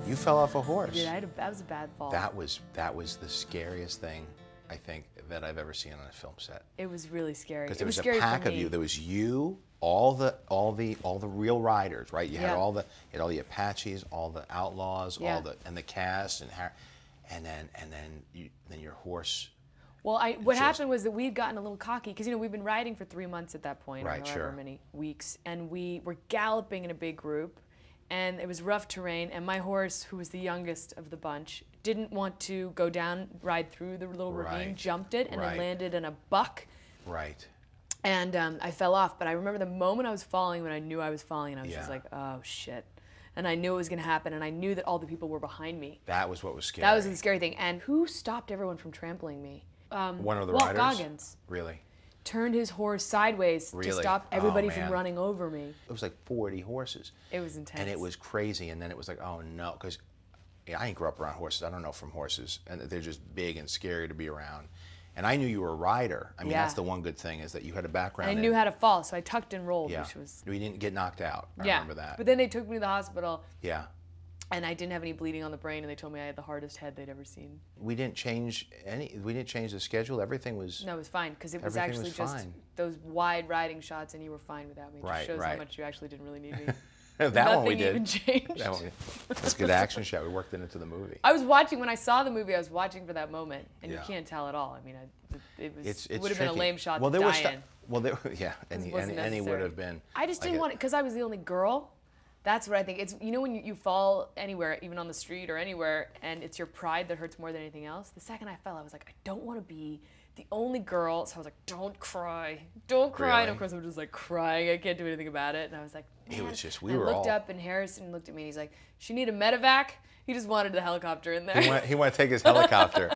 You fell off a horse. Yeah, that was a bad fall. That was the scariest thing I think that I've ever seen on a film set. It was really scary. Because there was scary a pack of you. There was you, all the real riders, right? You had all the Apaches, all the outlaws, and the cast, and then your horse. Well, what happened was that we'd gotten a little cocky because we've been riding for 3 months at that point, right? Or however many weeks, and we were galloping in a big group, and it was rough terrain. And my horse, who was the youngest of the bunch, didn't want to go down, ride through the little ravine, jumped it, and then landed in a buck. Right. And I fell off, but I remember the moment I was falling, when I knew I was falling, and I was just like, oh shit. And I knew it was going to happen, and I knew that all the people were behind me. That was what was scary. That was the scary thing. And who stopped everyone from trampling me? One of the Walt riders? Goggins. Really? Turned his horse sides to stop everybody from running over me. It was like 40 horses. It was intense. And it was crazy, and then it was like, oh no, because I didn't grow up around horses. I don't know from horses, and they're just big and scary to be around. And I knew you were a rider. I mean, that's the one good thing, is that you had a background. And I knew how to fall, so I tucked and rolled, which was... We didn't get knocked out. I remember that. But then they took me to the hospital. Yeah. And I didn't have any bleeding on the brain, and they told me I had the hardest head they'd ever seen. We didn't change the schedule. Everything was... No, it was fine, because it was actually just those wide riding shots, and you were fine without me. It just shows how much you actually didn't really need me. That one we did. Nothing even changed. That's a good action shot. We worked it into the movie. I was watching, when I saw the movie, I was watching for that moment, and you can't tell at all. I mean, it would have been a lame shot to die in. Well, any would have been. I just didn't want it, because I was the only girl. That's what I think. It's, when you fall anywhere, even on the street or anywhere, and it's your pride that hurts more than anything else. The second I fell, I was like, I don't want to be the only girl. So I was like, don't cry. Don't cry. Really? And of course I'm just like crying. I can't do anything about it. And I was like, man. It was just, I looked up, and Harrison looked at me, and he's like, she need a medevac? He just wanted the helicopter in there. He wanted to take his helicopter.